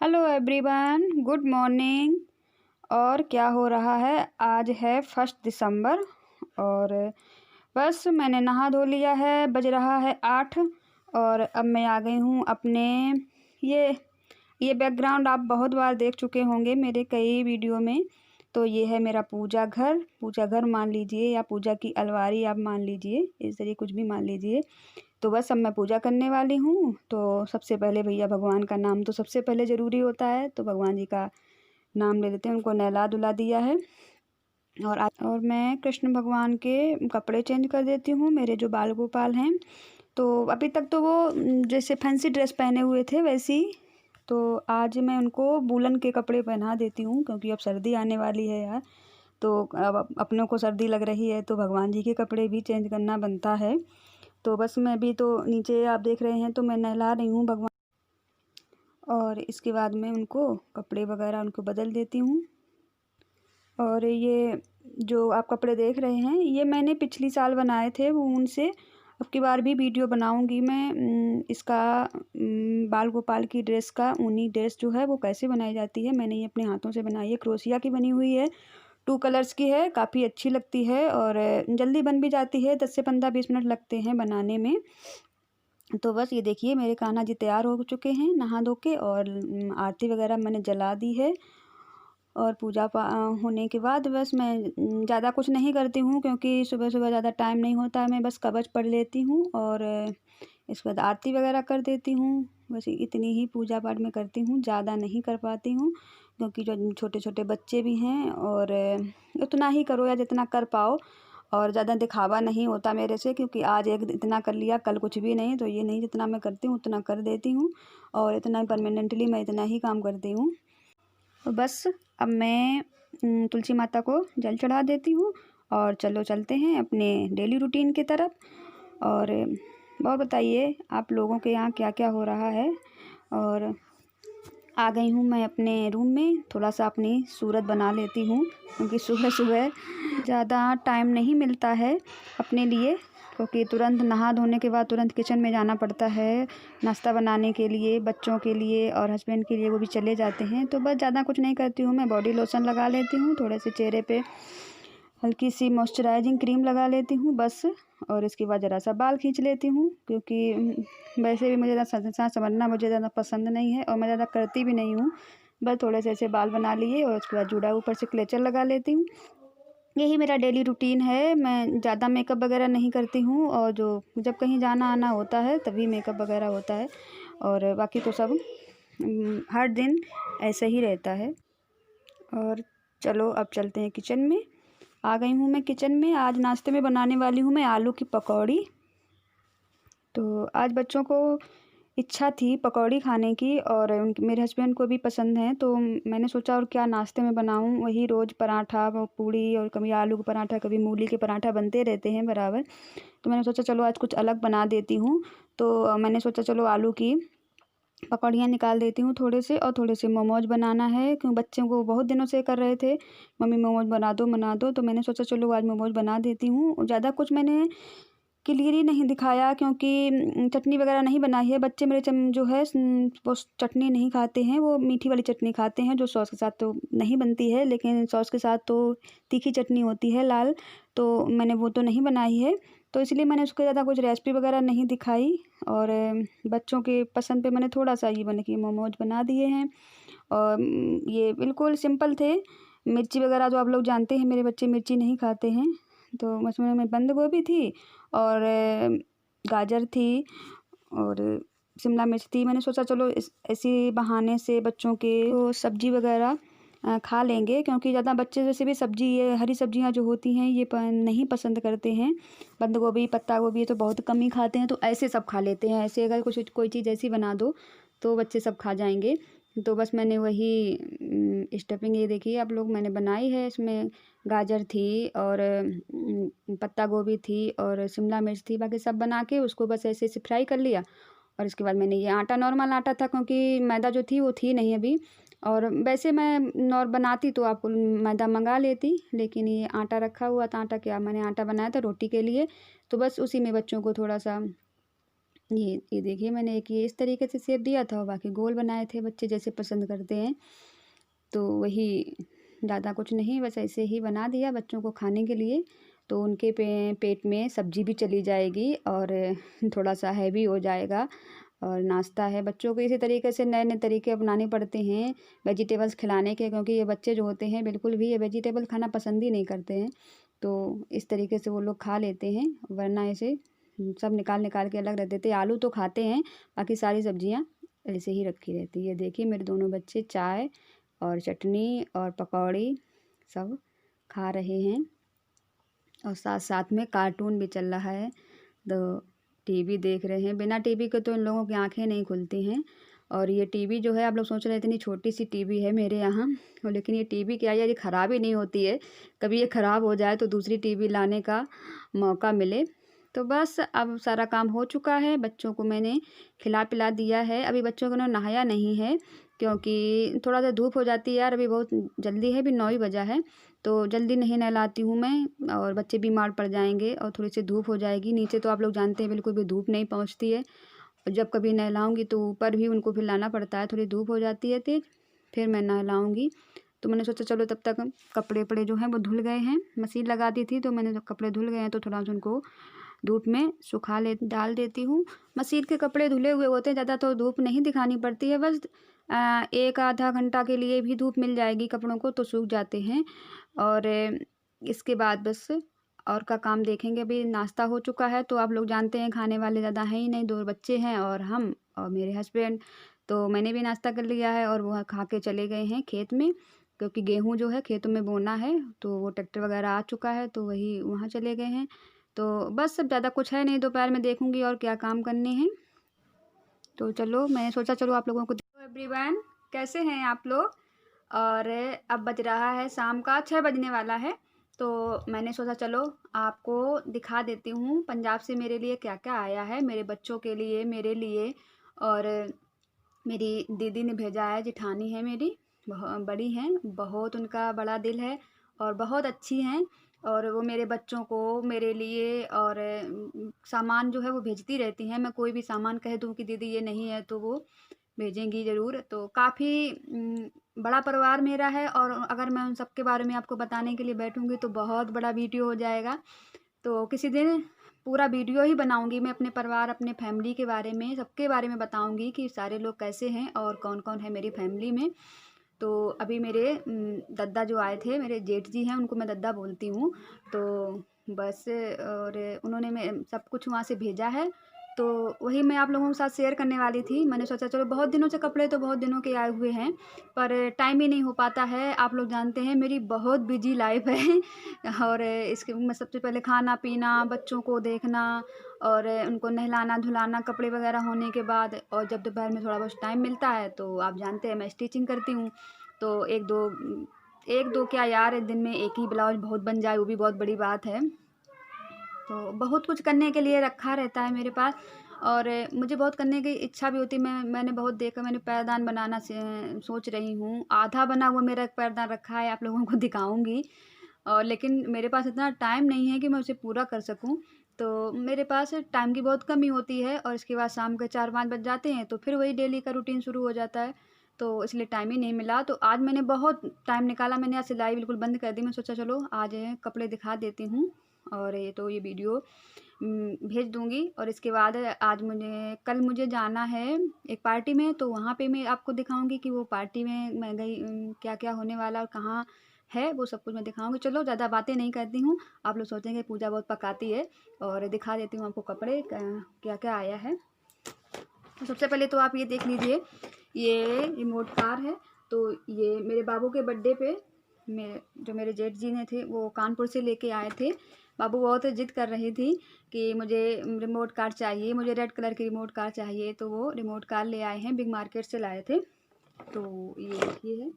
Hello everyone, good morning. और क्या हो रहा है? आज है 1 दिसंबर और बस मैंने नहा धो लिया है। बज रहा है 8 और अब मैं आ गई हूँ अपने ये ये बैकग्राउंड आप बहुत बार देख चुके होंगे मेरे कई वीडियो में। तो ये है मेरा पूजा घर मान लीजिए या पूजा की अलमारी आप मान लीजिए, इस तरीके कुछ भी मान लीजिए। तो बस अब मैं पूजा करने वाली हूँ। तो सबसे पहले भैया भगवान का नाम तो सबसे पहले ज़रूरी होता है, तो भगवान जी का नाम ले लेते हैं। उनको नहला धुला दिया है और मैं कृष्ण भगवान के कपड़े चेंज कर देती हूँ। मेरे जो बाल गोपाल हैं, तो अभी तक तो वो जैसे फैंसी ड्रेस पहने हुए थे वैसी, तो आज मैं उनको वूलन के कपड़े पहना देती हूँ क्योंकि अब सर्दी आने वाली है यार। तो अब अपनों को सर्दी लग रही है तो भगवान जी के कपड़े भी चेंज करना बनता है। तो बस मैं भी तो नीचे आप देख रहे हैं तो मैं नहला रही हूँ भगवान, और इसके बाद मैं उनको कपड़े वगैरह उनको बदल देती हूँ। और ये जो आप कपड़े देख रहे हैं ये मैंने पिछली साल बनाए थे वो उनसे। अब की बार भी वीडियो बनाऊंगी मैं इसका बाल गोपाल की ड्रेस का ऊनी ड्रेस जो है वो कैसे बनाई जाती है। मैंने ये अपने हाथों से बनाई है, क्रोशिया की बनी हुई है, 2 कलर्स की है, काफ़ी अच्छी लगती है और जल्दी बन भी जाती है। 10 से 15-20 मिनट लगते हैं बनाने में। तो बस ये देखिए मेरे कान्हा जी तैयार हो चुके हैं नहा धो के, और आरती वगैरह मैंने जला दी है। और होने के बाद बस मैं ज़्यादा कुछ नहीं करती हूँ क्योंकि सुबह सुबह ज़्यादा टाइम नहीं होता है। मैं बस कवच पढ़ लेती हूँ और इसके बाद आरती वगैरह कर देती हूँ। बस इतनी ही पूजा पाठ मैं करती हूँ, ज़्यादा नहीं कर पाती हूँ क्योंकि जो छोटे छोटे बच्चे भी हैं। और उतना ही करो या जितना कर पाओ, और ज़्यादा दिखावा नहीं होता मेरे से क्योंकि आज एक इतना कर लिया कल कुछ भी नहीं। तो ये नहीं, जितना मैं करती हूँ उतना कर देती हूँ और इतना परमानेंटली मैं इतना ही काम करती हूँ। और बस अब मैं तुलसी माता को जल चढ़ा देती हूँ और चलो चलते हैं अपने डेली रूटीन की तरफ। और बताइए आप लोगों के यहाँ क्या क्या हो रहा है। और आ गई हूँ मैं अपने रूम में, थोड़ा सा अपनी सूरत बना लेती हूँ क्योंकि सुबह सुबह ज़्यादा टाइम नहीं मिलता है अपने लिए, क्योंकि तुरंत नहा धोने के बाद तुरंत किचन में जाना पड़ता है नाश्ता बनाने के लिए, बच्चों के लिए और हस्बैंड के लिए, वो भी चले जाते हैं। तो बस ज़्यादा कुछ नहीं करती हूँ, मैं बॉडी लोशन लगा लेती हूँ, थोड़े से चेहरे पे हल्की सी मॉइस्चराइजिंग क्रीम लगा लेती हूँ बस। और इसके बाद ज़रा सा बाल खींच लेती हूँ क्योंकि वैसे भी मुझे ज़्यादा सांस संवरना मुझे ज़्यादा पसंद नहीं है और मैं ज़्यादा करती भी नहीं हूँ। बस थोड़े से ऐसे बाल बना लिए और उसके बाद जूड़ा ऊपर से क्लेचर लगा लेती हूँ। यही मेरा डेली रूटीन है। मैं ज़्यादा मेकअप वगैरह नहीं करती हूँ और जो जब कहीं जाना आना होता है तभी मेकअप वगैरह होता है, और बाकी तो सब हर दिन ऐसे ही रहता है। और चलो अब चलते हैं किचन में। आ गई हूँ मैं किचन में। आज नाश्ते में बनाने वाली हूँ मैं आलू की पकौड़ी। तो आज बच्चों को इच्छा थी पकौड़ी खाने की और मेरे हस्बैंड को भी पसंद है, तो मैंने सोचा और क्या नाश्ते में बनाऊं। वही रोज़ पराठा पूड़ी और कभी आलू का पराठा कभी मूली के पराठा बनते रहते हैं बराबर। तो मैंने सोचा चलो आज कुछ अलग बना देती हूँ। तो मैंने सोचा चलो आलू की पकौड़ियाँ निकाल देती हूँ थोड़े से, और थोड़े से मोमोज बनाना है क्योंकि बच्चों को बहुत दिनों से कर रहे थे मम्मी मोमोज बना दो। तो मैंने सोचा चलो आज मोमोज बना देती हूँ। ज़्यादा कुछ मैंने क्लियर ही नहीं दिखाया क्योंकि चटनी वगैरह नहीं बनाई है। बच्चे मेरे जो है वो चटनी नहीं खाते हैं, वो मीठी वाली चटनी खाते हैं जो सॉस के साथ तो नहीं बनती है, लेकिन सॉस के साथ तो तीखी चटनी होती है लाल, तो मैंने वो तो नहीं बनाई है। तो इसलिए मैंने उसको ज़्यादा कुछ रेसिपी वगैरह नहीं दिखाई। और बच्चों के पसंद पे मैंने थोड़ा सा ये बने कि मोमोज बना दिए हैं। और ये बिल्कुल सिंपल थे। मिर्ची वगैरह तो आप लोग जानते हैं मेरे बच्चे मिर्ची नहीं खाते हैं। तो उसमें में बंद गोभी थी और गाजर थी और शिमला मिर्च थी। मैंने सोचा चलो इसी बहाने से बच्चों के तो सब्जी वगैरह खा लेंगे, क्योंकि ज़्यादा बच्चे जैसे भी सब्जी ये हरी सब्जियां जो होती हैं ये नहीं पसंद करते हैं। बंद गोभी पत्ता गोभी तो बहुत कम ही खाते हैं, तो ऐसे सब खा लेते हैं। ऐसे अगर कुछ कोई चीज़ ऐसी बना दो तो बच्चे सब खा जाएंगे। तो बस मैंने वही स्टफिंग ये देखिए आप लोग मैंने बनाई है। इसमें गाजर थी और पत्ता गोभी थी और शिमला मिर्च थी, बाकी सब बना के उसको बस ऐसे ऐसे फ्राई कर लिया। और इसके बाद मैंने ये आटा नॉर्मल आटा था क्योंकि मैदा जो थी वो थी नहीं अभी, और वैसे मैं बनाती तो आपको मैदा मंगा लेती, लेकिन ये आटा रखा हुआ था। आटा क्या मैंने आटा बनाया था रोटी के लिए, तो बस उसी में बच्चों को थोड़ा सा ये देखिए, मैंने एक ये इस तरीके से शेप दिया था और बाकी गोल बनाए थे, बच्चे जैसे पसंद करते हैं। तो वही, ज़्यादा कुछ नहीं, बस ऐसे ही बना दिया बच्चों को खाने के लिए। तो उनके पेट में सब्ज़ी भी चली जाएगी और थोड़ा सा हैवी हो जाएगा। और नाश्ता है, बच्चों को इसी तरीके से नए नए तरीके अपनाने पड़ते हैं वेजिटेबल्स खिलाने के, क्योंकि ये बच्चे जो होते हैं बिल्कुल भी ये वेजिटेबल खाना पसंद ही नहीं करते हैं। तो इस तरीके से वो लोग खा लेते हैं, वरना ऐसे सब निकाल निकाल के अलग रख देते हैं। आलू तो खाते हैं, बाकी सारी सब्जियां ऐसे ही रखी रहती है। देखिए मेरे दोनों बच्चे चाय और चटनी और पकौड़ी सब खा रहे हैं और साथ साथ में कार्टून भी चल रहा है। तो टीवी देख रहे हैं, बिना टीवी के तो इन लोगों की आंखें नहीं खुलती हैं। और ये टीवी जो है, आप लोग सोच रहे हैं इतनी छोटी सी टीवी है मेरे यहाँ, और लेकिन ये टीवी क्या है, ये ख़राब ही नहीं होती है। कभी ये ख़राब हो जाए तो दूसरी टीवी लाने का मौका मिले। तो बस अब सारा काम हो चुका है, बच्चों को मैंने खिला पिला दिया है। अभी बच्चों को ना नहाया नहीं है, क्योंकि थोड़ा सा धूप हो जाती है यार, अभी बहुत जल्दी है, अभी 9 ही बजा है। तो जल्दी नहीं नहलाती हूँ मैं, और बच्चे बीमार पड़ जाएंगे और थोड़ी सी धूप हो जाएगी। नीचे तो आप लोग जानते हैं बिल्कुल भी धूप नहीं पहुँचती है, और जब कभी नहलाऊँगी तो ऊपर भी उनको फिर लाना पड़ता है, थोड़ी धूप हो जाती है तेज़, फिर मैं नहलाऊँगी। तो मैंने सोचा चलो तब तक कपड़े वपड़े जो हैं वो धुल गए हैं, मशीन लगा दी थी, तो मैंने जब कपड़े धुल गए हैं तो थोड़ा सा उनको धूप में डाल देती हूँ। मशीन के कपड़े धुले हुए होते हैं, ज़्यादा तो धूप नहीं दिखानी पड़ती है, बस 1 आधा घंटा के लिए भी धूप मिल जाएगी कपड़ों को तो सूख जाते हैं। और इसके बाद बस और का काम देखेंगे। अभी नाश्ता हो चुका है, तो आप लोग जानते हैं खाने वाले ज़्यादा हैं ही नहीं, 2 बच्चे हैं और हम और मेरे हस्बैंड। तो मैंने भी नाश्ता कर लिया है और वो खा के चले गए हैं खेत में, क्योंकि गेहूँ जो है खेतों में बोना है, तो वो ट्रैक्टर वगैरह आ चुका है, तो वही वहाँ चले गए हैं। तो बस अब ज़्यादा कुछ है नहीं, दोपहर में देखूँगी और क्या काम करने हैं। तो चलो, मैंने सोचा चलो आप लोगों को एवरीवन, कैसे हैं आप लोग। और अब बज रहा है शाम का 6 बजने वाला है। तो मैंने सोचा चलो आपको दिखा देती हूँ पंजाब से मेरे लिए क्या क्या आया है, मेरे बच्चों के लिए, मेरे लिए। और मेरी दीदी ने भेजा है, जिठानी है मेरी, बहुत बड़ी हैं, बहुत उनका बड़ा दिल है और बहुत अच्छी हैं। और वो मेरे बच्चों को, मेरे लिए और सामान जो है वो भेजती रहती हैं। मैं कोई भी सामान कह दूँ कि दीदी ये नहीं है तो वो भेजेंगी ज़रूर। तो काफ़ी बड़ा परिवार मेरा है, और अगर मैं उन सब के बारे में आपको बताने के लिए बैठूँगी तो बहुत बड़ा वीडियो हो जाएगा। तो किसी दिन पूरा वीडियो ही बनाऊँगी मैं अपने परिवार, अपने फैमिली के बारे में, सबके बारे में बताऊँगी कि सारे लोग कैसे हैं और कौन-कौन है मेरी फैमिली में। तो अभी मेरे दद्दा जो आए थे, मेरे जेठ जी हैं, उनको मैं दद्दा बोलती हूँ। तो बस, और उन्होंने मैं सब कुछ वहाँ से भेजा है, तो वही मैं आप लोगों के साथ शेयर करने वाली थी। मैंने सोचा चलो, बहुत दिनों से कपड़े तो बहुत दिनों के आए हुए हैं, पर टाइम ही नहीं हो पाता है। आप लोग जानते हैं मेरी बहुत बिजी लाइफ है और इसके मैं सबसे पहले खाना पीना, बच्चों को देखना और उनको नहलाना धुलाना, कपड़े वगैरह होने के बाद, और जब दोपहर में थोड़ा बहुत टाइम मिलता है तो आप जानते हैं मैं स्टिचिंग करती हूँ। तो एक दो क्या यार, एक दिन में एक ही ब्लाउज बहुत बन जाए वो भी बहुत बड़ी बात है। तो बहुत कुछ करने के लिए रखा रहता है मेरे पास, और मुझे बहुत करने की इच्छा भी होती है। मैंने बहुत देखा, मैंने पैरदान बनाना सोच रही हूँ। आधा बना हुआ मेरा एक पैरदान रखा है, आप लोगों को दिखाऊंगी। और लेकिन मेरे पास इतना टाइम नहीं है कि मैं उसे पूरा कर सकूं। तो मेरे पास टाइम की बहुत कमी होती है, और इसके बाद शाम के 4-5 बज जाते हैं, तो फिर वही डेली का रूटीन शुरू हो जाता है। तो इसलिए टाइम ही नहीं मिला। तो आज मैंने बहुत टाइम निकाला, मैंने आज सिलाई बिल्कुल बंद कर दी। मैं सोचा चलो आज कपड़े दिखा देती हूँ, और ये वीडियो भेज दूँगी। और इसके बाद आज कल मुझे जाना है एक पार्टी में, तो वहाँ पे मैं आपको दिखाऊँगी कि वो पार्टी में मैं गई, क्या-क्या होने वाला और कहाँ है, वो सब कुछ मैं दिखाऊँगी। चलो ज़्यादा बातें नहीं करती हूँ, आप लोग सोचेंगे पूजा बहुत पकाती है, और दिखा देती हूँ आपको कपड़े क्या-क्या आया है। तो सबसे पहले तो आप ये देख लीजिए, ये रिमोट कार है। तो ये मेरे बाबू के बर्थडे पे जो मेरे जेठ जी ने थे, वो कानपुर से लेके आए थे। बाबू बहुत जिद कर रही थी कि मुझे रिमोट कार चाहिए, मुझे रेड कलर की रिमोट कार चाहिए, तो वो रिमोट कार ले आए हैं, बिग मार्केट से लाए थे। तो ये देखिए है।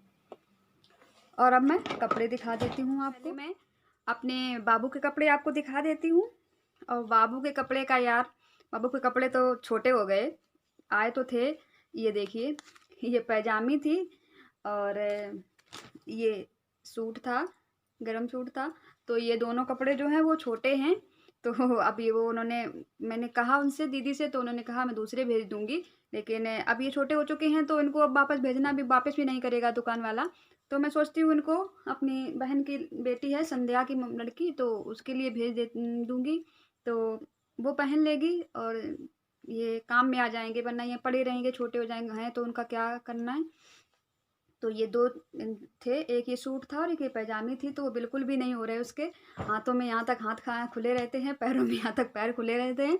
और अब मैं कपड़े दिखा देती हूँ आपको। मैं अपने बाबू के कपड़े आपको दिखा देती हूँ। और बाबू के कपड़े का यार, बाबू के कपड़े तो छोटे हो गए, आए तो थे। ये देखिए, ये पैजामी थी, और ये सूट था, गरम सूट था। तो ये दोनों कपड़े जो हैं वो छोटे हैं, तो अब ये वो उन्होंने, मैंने कहा उनसे दीदी से, तो उन्होंने कहा मैं दूसरे भेज दूँगी। लेकिन अब ये छोटे हो चुके हैं तो इनको अब वापस भेजना भी, वापस भी नहीं करेगा दुकान वाला। तो मैं सोचती हूँ इनको, अपनी बहन की बेटी है संध्या की लड़की, तो उसके लिए भेज दे दूँगी। तो वो पहन लेगी और ये काम में आ जाएँगे, वरना ये पड़े रहेंगे, छोटे हो जाएँगे हैं तो उनका क्या करना है। तो ये 2 थे, एक ये सूट था और एक ये पैजामी थी, तो वो बिल्कुल भी नहीं हो रहे उसके। हाथों में यहाँ तक हाथ खुले रहते हैं, पैरों में यहाँ तक पैर खुले रहते हैं।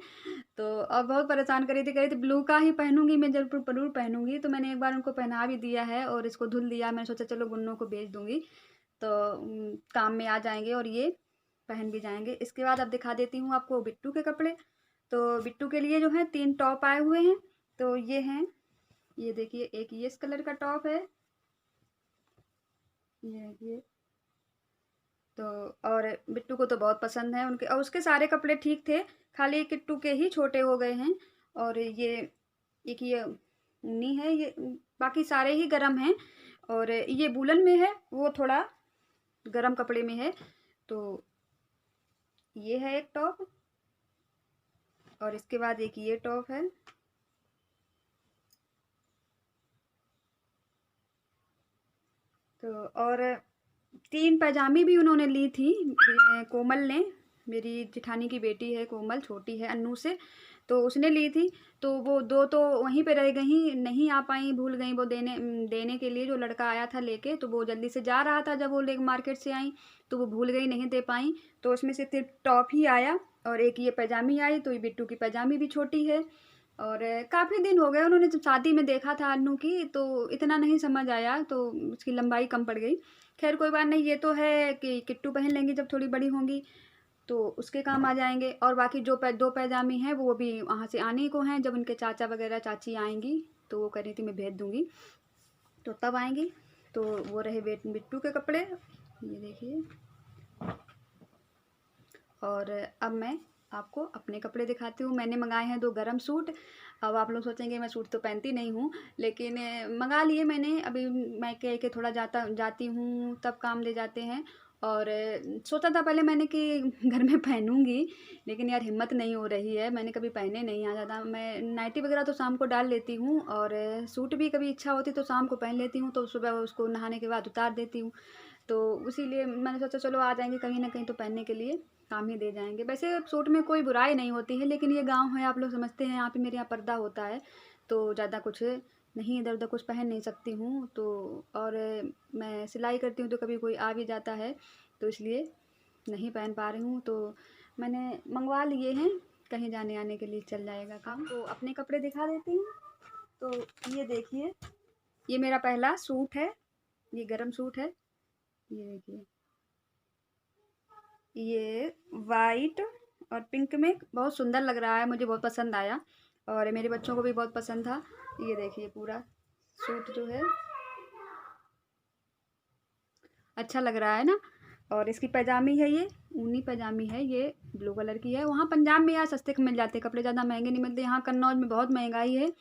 तो अब बहुत परेशान कह रही थी ब्लू का ही पहनूँगी मैं, ज़रूर पहनूँगी। तो मैंने एक बार उनको पहना भी दिया है और इसको धुल दिया। मैंने सोचा चलो गुन्नों को भेज दूँगी, तो काम में आ जाएँगे और ये पहन भी जाएँगे। इसके बाद अब दिखा देती हूँ आपको बिट्टू के कपड़े। तो बिट्टू के लिए जो है 3 टॉप आए हुए हैं। तो ये हैं, ये देखिए, एक ये इस कलर का टॉप है, ये। तो और बिट्टू को तो बहुत पसंद है उनके, और उसके सारे कपड़े ठीक थे, खाली किट्टू के ही छोटे हो गए हैं। और ये एक ये ऊनी है, ये बाकी सारे ही गरम हैं। और ये वूलन में है, वो थोड़ा गरम कपड़े में है। तो ये है एक टॉप, और इसके बाद एक ये टॉप है। तो और 3 पैजामी भी उन्होंने ली थी, कोमल ने, मेरी जेठानी की बेटी है कोमल, छोटी है अन्नू से, तो उसने ली थी। तो वो 2 तो वहीं पे रह गई, नहीं आ पाई, भूल गई वो देने के लिए। जो लड़का आया था लेके, तो वो जल्दी से जा रहा था जब वो ले मार्केट से आई, तो वो भूल गई, नहीं दे पाई। तो उसमें से सिर्फ टॉप ही आया और एक ये पैजामी आई। तो ये बिट्टू की पैजामी भी छोटी है। और काफ़ी दिन हो गए, उन्होंने जब शादी में देखा था अन्नू की, तो इतना नहीं समझ आया, तो उसकी लंबाई कम पड़ गई। खैर कोई बात नहीं, ये तो है कि किट्टू पहन लेंगी जब थोड़ी बड़ी होंगी, तो उसके काम आ जाएंगे। और बाकी जो 2 पैजामी हैं वो भी वहाँ से आने को हैं, जब उनके चाचा वगैरह चाची आएंगी, तो वो कह रही थी मैं भेज दूँगी, तो तब आएंगी। तो वो रहे बिट्टू के कपड़े, ये देखिए। और अब मैं आपको अपने कपड़े दिखाती हूँ। मैंने मंगाए हैं 2 गरम सूट। अब आप लोग सोचेंगे मैं सूट तो पहनती नहीं हूँ, लेकिन मंगा लिए मैंने। अभी मैं कह के थोड़ा जाती हूँ तब काम ले जाते हैं। और सोचा था पहले मैंने कि घर में पहनूंगी, लेकिन यार हिम्मत नहीं हो रही है, मैंने कभी पहने नहीं। आ ज़्यादा मैं नाइटी वगैरह तो शाम को डाल लेती हूँ, और सूट भी कभी इच्छा होती तो शाम को पहन लेती हूँ, तो सुबह उसको नहाने के बाद उतार देती हूँ। तो इसीलिए मैंने सोचा चलो आ जाएंगे कहीं ना कहीं तो पहनने के लिए काम ही दे जाएंगे। वैसे सूट में कोई बुराई नहीं होती है, लेकिन ये गांव है, आप लोग समझते हैं, यहाँ पे मेरे यहाँ पर्दा होता है, तो ज़्यादा कुछ नहीं, इधर उधर कुछ पहन नहीं सकती हूँ। तो और मैं सिलाई करती हूँ, तो कभी कोई आ भी जाता है, तो इसलिए नहीं पहन पा रही हूँ। तो मैंने मंगवा लिए हैं, कहीं जाने आने के लिए चल जाएगा काम। तो अपने कपड़े दिखा देती हूँ। तो ये देखिए, ये मेरा पहला सूट है, ये गरम सूट है, ये देखिए। ये वाइट और पिंक में बहुत सुंदर लग रहा है, मुझे बहुत पसंद आया, और मेरे बच्चों को भी बहुत पसंद था। ये देखिए पूरा सूट जो है अच्छा लग रहा है ना। और इसकी पैजामी है, ये ऊनी पैजामी है, ये ब्लू कलर की है। वहाँ पंजाब में यार सस्ते मिल जाते कपड़े, ज़्यादा महंगे नहीं मिलते। यहाँ कन्नौज में बहुत महंगाई है।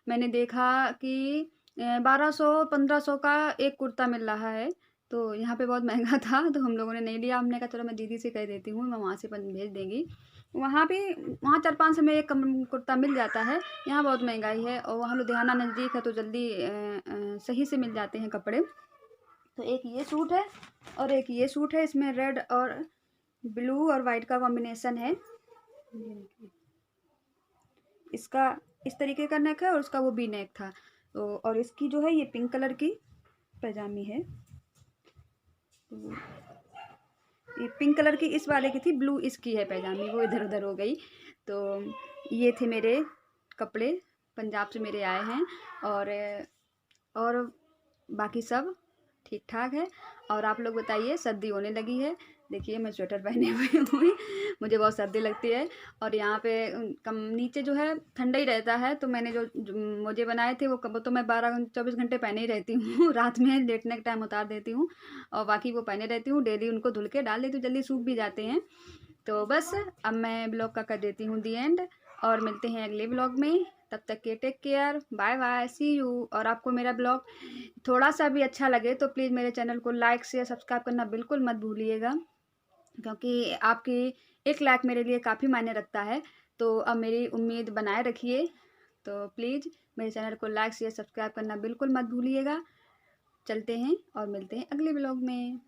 मैंने देखा कि 1200-1500 का एक कुर्ता मिल रहा है, तो यहाँ पे बहुत महंगा था, तो हम लोगों ने नहीं लिया। हमने कहा चलो मैं दीदी से कह देती हूँ, मैं वहाँ से भेज देंगी। वहाँ भी, वहाँ 400-500 में एक कुर्ता मिल जाता है। यहाँ बहुत महंगाई है, और वहाँ लुधियाना नज़दीक है, तो जल्दी सही से मिल जाते हैं कपड़े। तो एक ये सूट है और एक ये सूट है, इसमें रेड और ब्लू और वाइट का कॉम्बिनेशन है। इसका इस तरीके का नेक है और उसका वो भी नेक था। तो और इसकी जो है ये पिंक कलर की पैजामी है। तो ये पिंक कलर की इस वाले की थी, ब्लू इसकी है पैजामी, वो इधर उधर हो गई। तो ये थे मेरे कपड़े, पंजाब से मेरे आए हैं। और बाकी सब ठीक ठाक है। और आप लोग बताइए, सर्दी होने लगी है, देखिए मैं स्वेटर पहने हुई हूँ, मुझे बहुत सर्दी लगती है। और यहाँ पे कम नीचे जो है ठंडा ही रहता है, तो मैंने जो मोजे बनाए थे वो तो मैं 24 घंटे पहने ही रहती हूँ। रात में लेटने के टाइम उतार देती हूँ, और बाकी वो पहने रहती हूँ। डेली उनको धुल के डाल देती हूँ, जल्दी सूख भी जाते हैं। तो बस अब मैं ब्लॉग का कर देती हूँ दी एंड, और मिलते हैं अगले ब्लॉग में। तब तक के take care, bye bye, see you. और आपको मेरा ब्लॉग थोड़ा सा भी अच्छा लगे तो प्लीज़ मेरे चैनल को लाइक शेयर सब्सक्राइब करना बिल्कुल मत भूलिएगा, क्योंकि आपकी 1 लाइक मेरे लिए काफ़ी मायने रखता है। तो अब मेरी उम्मीद बनाए रखिए। तो प्लीज़ मेरे चैनल को लाइक शेयर सब्सक्राइब करना बिल्कुल मत भूलिएगा। चलते हैं और मिलते हैं अगले ब्लॉग में।